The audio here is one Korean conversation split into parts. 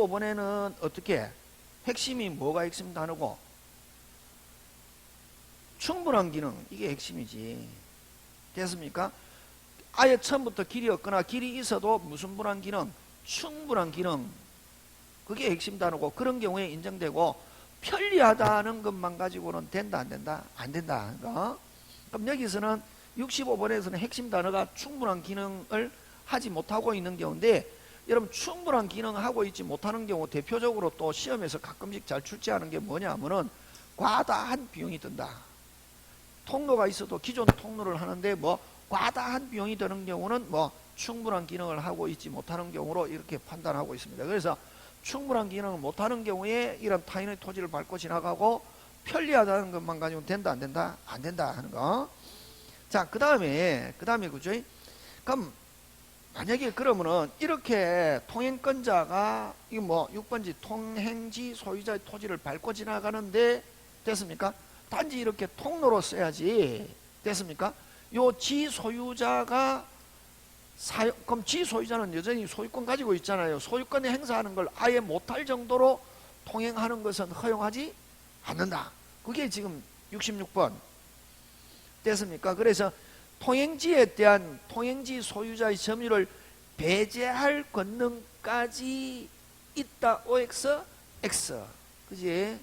65번에는 어떻게 핵심이 뭐가 핵심 단어고 충분한 기능 이게 핵심이지. 됐습니까? 아예 처음부터 길이 없거나 길이 있어도 무슨 분한 기능? 충분한 기능. 그게 핵심 단어고 그런 경우에 인정되고 편리하다는 것만 가지고는 된다 안 된다? 안 된다. 그럼 여기서는 65번에서는 핵심 단어가 충분한 기능을 하지 못하고 있는 경우인데 여러분 충분한 기능을 하고 있지 못하는 경우 대표적으로 또 시험에서 가끔씩 잘 출제하는 게 뭐냐 하면은 과다한 비용이 든다. 통로가 있어도 기존 통로를 하는데 뭐 과다한 비용이 드는 경우는 뭐 충분한 기능을 하고 있지 못하는 경우로 이렇게 판단하고 있습니다. 그래서 충분한 기능을 못하는 경우에 이런 타인의 토지를 밟고 지나가고 편리하다는 것만 가지고 된다 안 된다? 안 된다 하는 거. 자, 그 다음에 그죠? 그럼 만약에 그러면은 이렇게 통행권자가 이거 뭐 6번지 통행지 소유자의 토지를 밟고 지나가는데 됐습니까? 단지 이렇게 통로로 써야지. 됐습니까? 요 지소유자가 그럼 지소유자는 여전히 소유권 가지고 있잖아요. 소유권에 행사하는 걸 아예 못할 정도로 통행하는 것은 허용하지 않는다. 그게 지금 66번. 됐습니까? 그래서 통행지에 대한 통행지 소유자의 점유를 배제할 권능까지 있다. OX, X. 그지?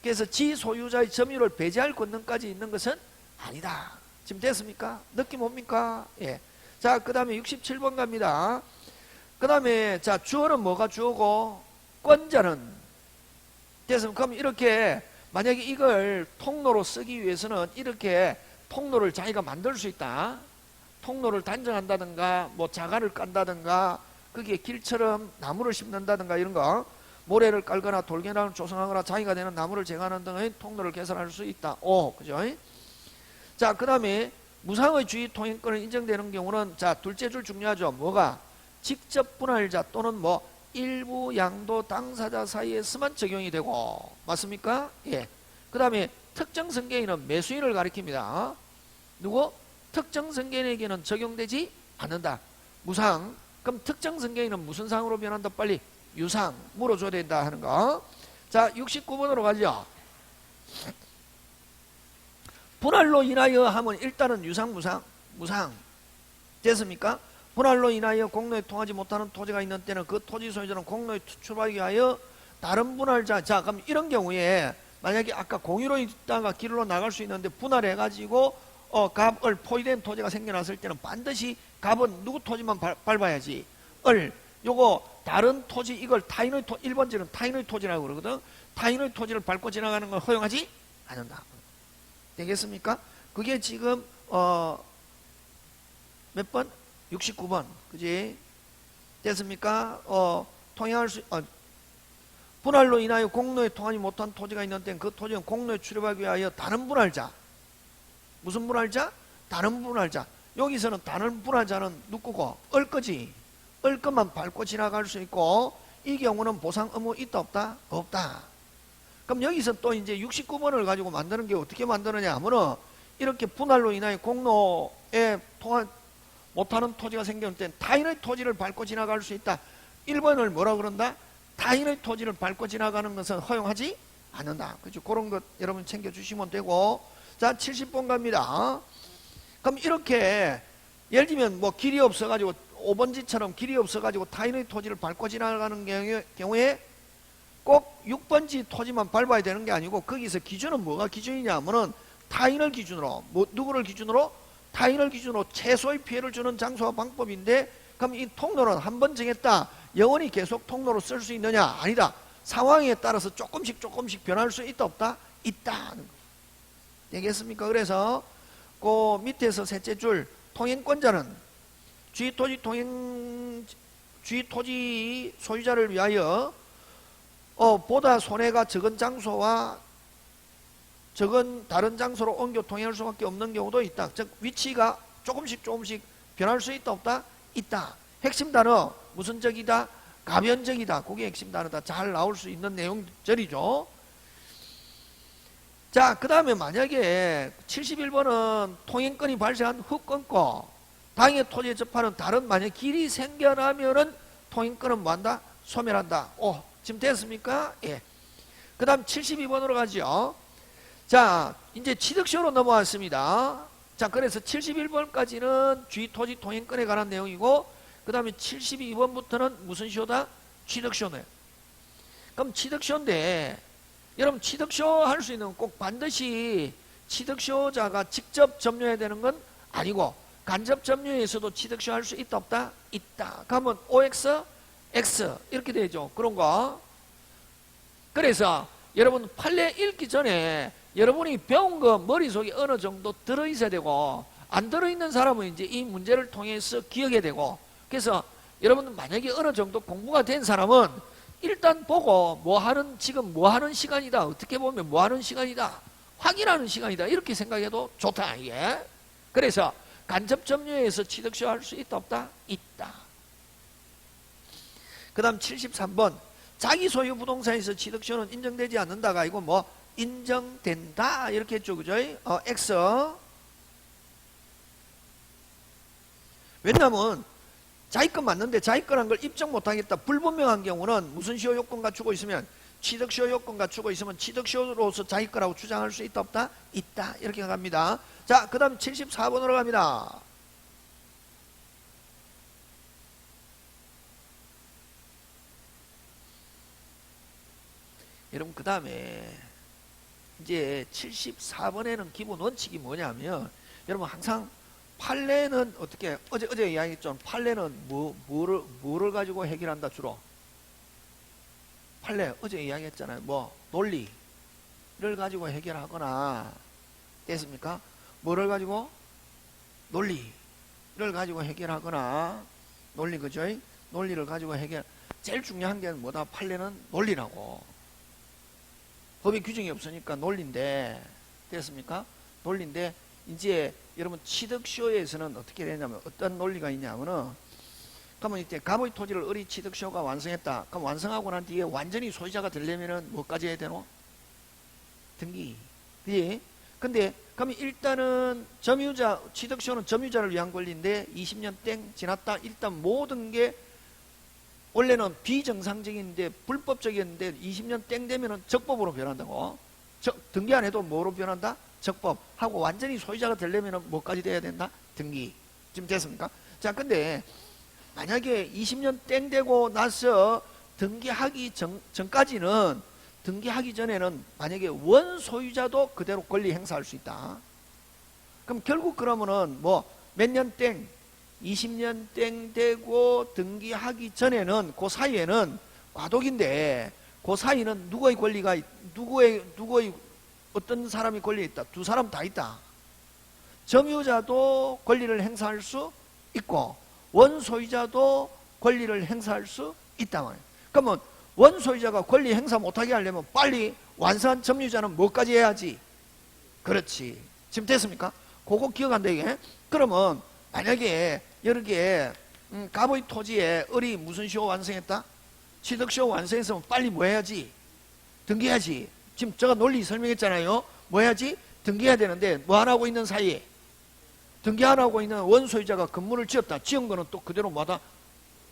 그래서 지 소유자의 점유를 배제할 권능까지 있는 것은 아니다. 지금 됐습니까? 느낌 옵니까? 예. 자, 그 다음에 67번 갑니다. 그 다음에, 자, 주어는 뭐가 주어고, 권자는. 됐습니까? 그럼 이렇게, 만약에 이걸 통로로 쓰기 위해서는 이렇게 통로를 자기가 만들 수 있다. 통로를 단정한다든가, 뭐 자갈을 깐다든가, 거기에 길처럼 나무를 심는다든가 이런 거. 모래를 깔거나 돌계란을 조성하거나 자기가 되는 나무를 제거하는 등의 통로를 개설할 수 있다. 오, 그죠? 자, 그 다음에 무상의 주의 통행권을 인정되는 경우는 자, 둘째 줄 중요하죠. 뭐가? 직접 분할자 또는 뭐 일부 양도 당사자 사이에서만 적용이 되고 맞습니까? 예. 그 다음에 특정 성계인은 매수인을 가리킵니다. 누구? 특정 성계인에게는 적용되지 않는다. 무상. 그럼 특정 성계인은 무슨 상으로 변한다? 빨리 유상 물어줘야 된다 하는 거. 자, 69번으로 가죠. 분할로 인하여 하면 일단은 유상 무상 됐습니까? 분할로 인하여 공로에 통하지 못하는 토지가 있는 때는 그 토지 소유자는 공로에 투출하기 위하여 다른 분할자. 자, 그럼 이런 경우에 만약에 아까 공유로 있다가 길로 나갈 수 있는데 분할해 가지고 갑을 포위된 토지가 생겨났을 때는 반드시 갑은 누구 토지만 밟아야지. 요거 다른 토지 이걸 타인의 1번지는 타인의 토지라고 그러거든. 타인의 토지를 밟고 지나가는 걸 허용하지 않는다. 되겠습니까? 그게 지금 몇 번? 69번. 그지? 됐습니까? 통행할 수 분할로 인하여 공로에 통하지 못한 토지가 있는 때는 그 토지는 공로에 출입하기 위하여 다른 분할자. 무슨 분할자? 다른 분할자. 여기서는 다른 분할자는 누구고? 을거지. 을것만 밟고 지나갈 수 있고 이 경우는 보상 의무 있다 없다? 없다. 그럼 여기서 또 이제 69번을 가지고 만드는 게 어떻게 만드느냐 하면은 이렇게 분할로 인하여 공로에 통한 못하는 토지가 생길 때 타인의 토지를 밟고 지나갈 수 있다. 1번을 뭐라 그런다? 타인의 토지를 밟고 지나가는 것은 허용하지 않는다. 그렇죠? 그런 것 여러분 챙겨주시면 되고. 자, 70번 갑니다. 그럼 이렇게 예를 들면 뭐 길이 없어가지고 5번지처럼 길이 없어가지고 타인의 토지를 밟고 지나가는 경우에 꼭 6번지 토지만 밟아야 되는 게 아니고 거기서 기준은 뭐가 기준이냐 하면은 타인을 기준으로 누구를 기준으로? 타인을 기준으로 최소의 피해를 주는 장소와 방법인데 그럼 이 통로는 한 번 정했다. 영원히 계속 통로로 쓸 수 있느냐? 아니다. 상황에 따라서 조금씩 변할 수 있다 없다? 있다. 되겠습니까? 그래서 그 밑에서 셋째 줄 통행권자는 주의토지 소유자를 위하여 보다 손해가 적은 장소와 적은 다른 장소로 옮겨 통행할 수밖에 없는 경우도 있다. 즉 위치가 조금씩 변할 수 있다 없다? 있다. 핵심 단어 무슨 적이다? 가변적이다. 그게 핵심 단어다. 잘 나올 수 있는 내용절이죠. 자, 그 다음에 만약에 71번은 통행권이 발생한 후 끊고 당해 토지에 접하는 다른 만약 길이 생겨나면은 통행권은 뭐한다? 소멸한다. 오, 지금 됐습니까? 예. 그 다음 72번으로 가죠. 자, 이제 취득시효로 넘어왔습니다. 자, 그래서 71번까지는 주의토지 통행권에 관한 내용이고, 그 다음에 72번부터는 무슨 시효다? 취득시효네. 그럼 취득시효인데, 여러분 취득시효 할 수 있는 꼭 반드시 취득시효자가 직접 점유해야 되는 건 아니고, 간접 점유에서도 취득시효 할 수 있다 없다? 있다. 그러면 OX, X 이렇게 되죠. 그런 거. 그래서 여러분 판례 읽기 전에 여러분이 배운 거 머릿속에 어느 정도 들어있어야 되고, 안 들어있는 사람은 이제 이 문제를 통해서 기억해야 되고, 그래서 여러분 만약에 어느 정도 공부가 된 사람은 일단 보고 지금 뭐 하는 시간이다, 어떻게 보면 뭐 하는 시간이다, 확인하는 시간이다, 이렇게 생각해도 좋다. 이게. 그래서 간접 점유에서 취득시효 할 수 있다 없다? 있다. 그 다음 73번 자기 소유 부동산에서 취득시효는 인정되지 않는다가 이거 뭐 인정된다 이렇게 했죠. 그죠? X. 왜냐면 자기 건 맞는데 자기 거란 걸 입증 못하겠다, 불분명한 경우는 무슨 시효 요건 갖추고 있으면, 취득시효 요건 갖추고 있으면 취득시효로서 자기 거라고 주장할 수 있다 없다? 있다. 이렇게 갑니다. 자, 그 다음 74번으로 갑니다. 여러분 그 다음에 이제 74번에는 기본 원칙이 뭐냐면, 여러분 항상 판례는 어떻게, 어제 이야기했죠. 판례는 뭐를 가지고 해결한다 주로? 판례 어제 이야기했잖아요. 뭐 논리를 가지고 해결하거나, 됐습니까? 뭐를 가지고? 논리를 가지고 해결하거나, 논리, 그죠? 논리를 가지고 해결. 제일 중요한 게 뭐다? 판례는 논리라고. 법의 규정이 없으니까 논리인데, 됐습니까? 논리인데, 이제 여러분 취득시효에서는 어떻게 되냐면, 어떤 논리가 있냐면은, 그러면 이때 가의 토지를 을이 취득시효가 완성했다. 그럼 완성하고 난 뒤에 완전히 소유자가 되려면은 뭐까지 해야 되노? 등기. 그지? 근데 그러면 일단은 점유자, 취득시효는 점유자를 위한 권리인데 20년 땡 지났다. 일단 모든 게 원래는 비정상적인데 불법적이었는데 20년 땡 되면은 적법으로 변한다고. 등기 안 해도 뭐로 변한다? 적법. 하고 완전히 소유자가 되려면은 뭐까지 돼야 된다? 등기. 지금 됐습니까? 자, 근데 만약에 20년 땡 되고 나서 등기하기 전까지는, 등기하기 전에는 만약에 원소유자도 그대로 권리 행사할 수 있다. 그럼 결국 그러면은 뭐 몇 년 땡, 20년 땡 되고 등기하기 전에는 그 사이에는 과도기인데, 그 사이는 누구의 권리가, 누구의 어떤 사람이 권리 있다? 두 사람 다 있다. 점유자도 권리를 행사할 수 있고 원소유자도 권리를 행사할 수 있다 말이에요. 그러면 원소유자가 권리 행사 못하게 하려면 빨리 완성한 점유자는 뭐까지 해야지? 그렇지. 지금 됐습니까? 그거 기억한다 이게. 그러면 만약에 여기에 갑의 토지에 을이 무슨 시효 완성했다? 취득시효 완성했으면 빨리 뭐 해야지? 등기해야지. 지금 제가 논리 설명했잖아요. 뭐 해야지? 등기해야 되는데 뭐 안 하고 있는 사이에, 등기 안 하고 있는 원소유자가 건물을 지었다. 지은 거는 또 그대로 뭐다?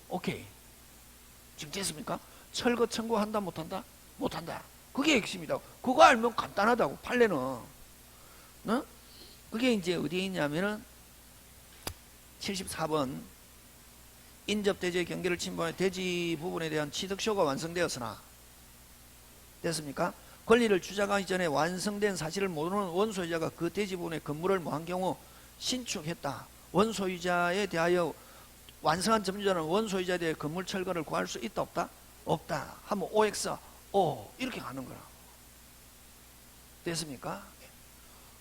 오케이. 지금 됐습니까? 철거 청구한다 못한다? 못한다. 그게 핵심이다. 그거 알면 간단하다고. 판례는. 어? 그게 이제 어디에 있냐면은 74번 인접대지의 경계를 침범해 대지 부분에 대한 취득시효가 완성되었으나, 됐습니까? 권리를 주장하기 전에 완성된 사실을 모르는 원소유자가 그 대지 부분에 건물을 뭐한 경우 신축했다. 원소유자에 대하여 완성한 점유자는 원소유자에 대해 건물 철거를 구할 수 있다 없다? 없다. 하면 OX, O 이렇게 가는 거라. 됐습니까?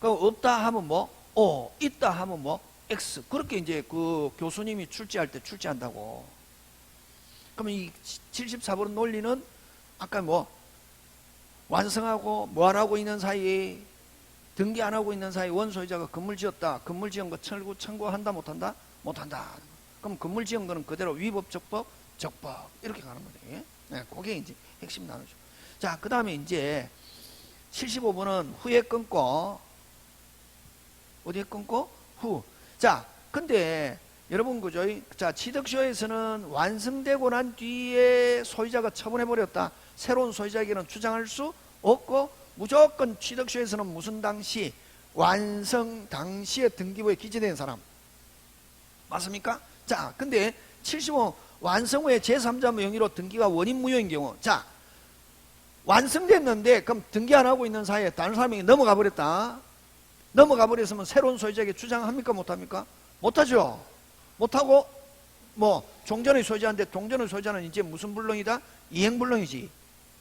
그럼 없다 하면 뭐? O. 있다 하면 뭐? X. 그렇게 이제 그 교수님이 출제할 때 출제한다고. 그러면 이 74번 논리는 아까 뭐 완성하고 뭐 안 하고 있는 사이에, 등기 안 하고 있는 사이 원소유자가 건물 지었다. 건물 지은 거 철거 청구한다 못한다? 못한다. 그럼 건물 지은 거는 그대로 위법, 적법, 적법 이렇게 가는 거예요. 네, 그게 이제 핵심 나누죠. 자, 그 다음에 이제 75번은 후에 끊고, 어디에 끊고? 후. 자, 근데 여러분 그죠? 자, 취득시효에서는 완성되고 난 뒤에 소유자가 처분해버렸다, 새로운 소유자에게는 주장할 수 없고, 무조건 취득시효에서는 무슨 당시? 완성 당시에 등기부에 기재된 사람. 맞습니까? 자, 근데 75 완성 후에 제3자 명의로 등기가 원인 무효인 경우, 자, 완성됐는데 그럼 등기 안 하고 있는 사이에 다른 사람에게 넘어가 버렸다. 넘어가 버렸으면 새로운 소유자에게 주장합니까? 못합니까? 못하죠. 못하고 뭐 종전의 소유자인데, 종전의 소유자는 이제 무슨 불능이다? 이행불능이지.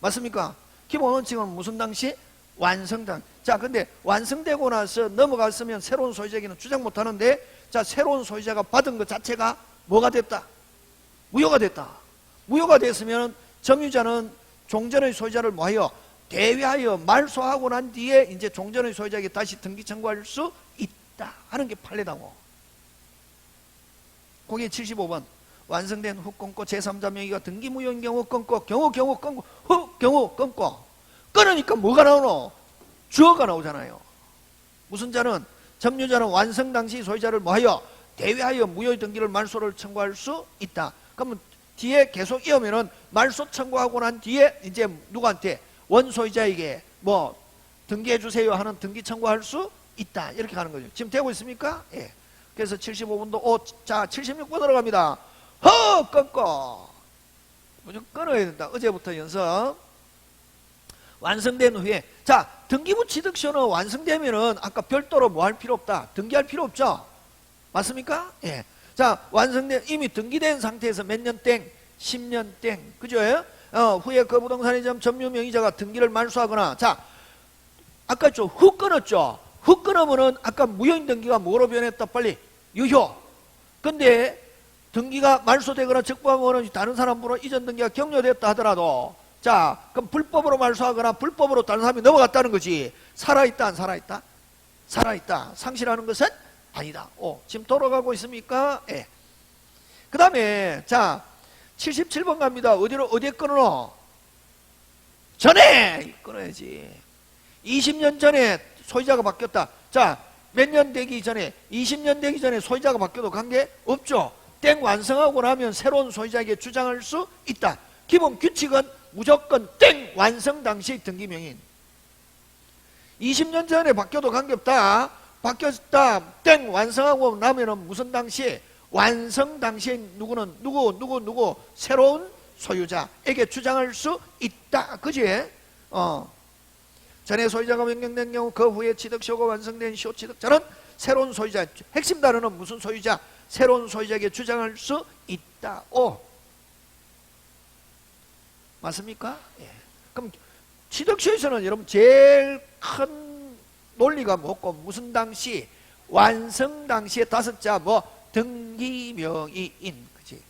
맞습니까? 기본 원칙은 무슨 당시? 완성당. 자, 근데 완성되고 나서 넘어갔으면 새로운 소유자에게는 주장 못하는데, 자, 새로운 소유자가 받은 것 자체가 뭐가 됐다? 무효가 됐다. 무효가 됐으면 점유자는 종전의 소유자를 뭐하여? 대위하여 말소하고 난 뒤에 이제 종전의 소유자에게 다시 등기 청구할 수 있다 하는 게 판례다고. 거기에 75번 완성된 후 끊고 제3자 명의가 등기 무효인 경우 끊고, 경우 끊고, 후 경우 끊고. 끊으니까 뭐가 나오노? 주어가 나오잖아요. 무슨 자는? 점유자는 완성 당시 소유자를 뭐하여? 대위하여 무효의 등기를 말소를 청구할 수 있다. 그러면 뒤에 계속 이으면은 말소 청구하고 난 뒤에 이제 누구한테? 원소유자에게 뭐 등기해 주세요 하는 등기 청구할 수 있다. 이렇게 가는 거죠. 지금 되고 있습니까? 예. 그래서 75번도 자, 76번 들어갑니다. 끊고. 무조건 끊어야 된다. 어제부터 연습. 완성된 후에, 자, 등기부 취득시효는 완성되면은 아까 별도로 뭐 할 필요 없다. 등기할 필요 없죠. 맞습니까? 예. 자, 완성된, 이미 등기된 상태에서 몇 년 땡? 10년 땡. 그죠? 후에 그 부동산의 점유 명의자가 등기를 말소하거나, 자, 아까 후 끊었죠. 후 끊으면은 아까 무효인 등기가 뭐로 변했다? 빨리. 유효. 근데 등기가 말소되거나 적부하면은 다른 사람으로 이전 등기가 격려됐다 하더라도, 자, 그럼 불법으로 말소하거나 불법으로 다른 사람이 넘어갔다는 거지. 살아있다, 안 살아있다? 살아있다. 상실하는 것은 아니다. 지금 돌아가고 있습니까? 예. 그 다음에, 자, 77번 갑니다. 어디에 끊어? 전에! 끊어야지. 20년 전에 소유자가 바뀌었다. 자, 몇 년 되기 전에, 20년 되기 전에 소유자가 바뀌어도 관계 없죠. 땡 완성하고 나면 새로운 소유자에게 주장할 수 있다. 기본 규칙은 무조건 땡 완성 당시 등기명인. 20년 전에 바뀌어도 관계없다. 바뀌었다. 땡 완성하고 나면은 무슨 당시? 완성 당시에 누구 새로운 소유자에게 주장할 수 있다. 그지? 전에 소유자가 변경된 경우 그 후에 취득시효가 완성된 시효 취득자는 새로운 소유자, 핵심 단어는 무슨 소유자? 새로운 소유자에게 주장할 수 있다. 맞습니까? 예. 그럼 취득시효에서는 여러분 제일 큰 논리가 뭐고, 무슨 당시? 완성 당시에 다섯자 뭐 등기명의인. 그지?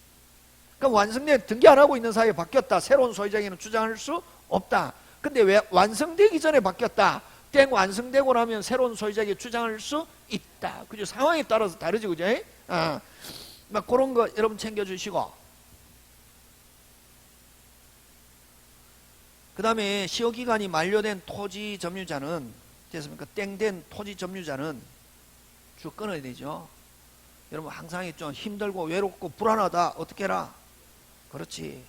그럼 완성된 등기 안 하고 있는 사이에 바뀌었다. 새로운 소유자에게는 주장할 수 없다. 근데 왜 완성되기 전에 바뀌었다? 땡 완성되고 나면 새로운 소유자에게 주장할 수 있다. 그죠? 상황에 따라서 다르지, 그죠? 막 그런 거 여러분 챙겨주시고. 그 다음에 시효기간이 만료된 토지 점유자는, 됐습니까? 땡된 토지 점유자는 쭉 끊어야 되죠. 여러분 항상 좀 힘들고 외롭고 불안하다. 어떻게 해라? 그렇지.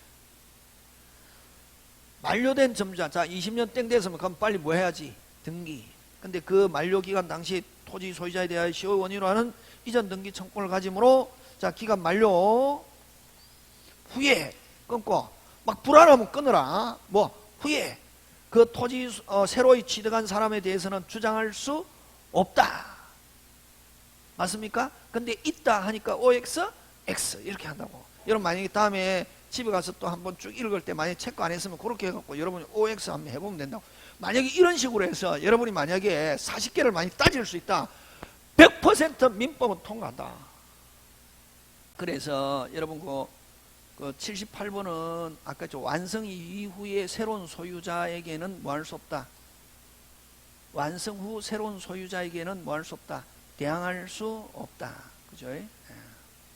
만료된 점유자, 자, 20년 땡 됐으면 그럼 빨리 뭐 해야지? 등기. 근데 그 만료기간 당시 토지 소유자에 대하여 시효 원인으로 하는 이전 등기 청구를 가지므로, 자, 기간 만료 후에 끊고, 막 불안하면 끊어라. 뭐 후에 그 토지 새로이 취득한 사람에 대해서는 주장할 수 없다. 맞습니까? 근데 있다 하니까 OX, X 이렇게 한다고. 여러분 만약에 다음에 집에 가서 또 한번 쭉 읽을 때 만약에 체크 안 했으면 그렇게 해갖고 여러분이 OX 한번 해보면 된다고. 만약에 이런 식으로 해서 여러분이 만약에 40개를 많이 따질 수 있다. 100% 민법은 통과한다. 그래서 여러분 그 78번은 아까 완성 이후에 새로운 소유자에게는 뭐 할 수 없다. 완성 후 새로운 소유자에게는 뭐 할 수 없다. 대항할 수 없다. 그죠?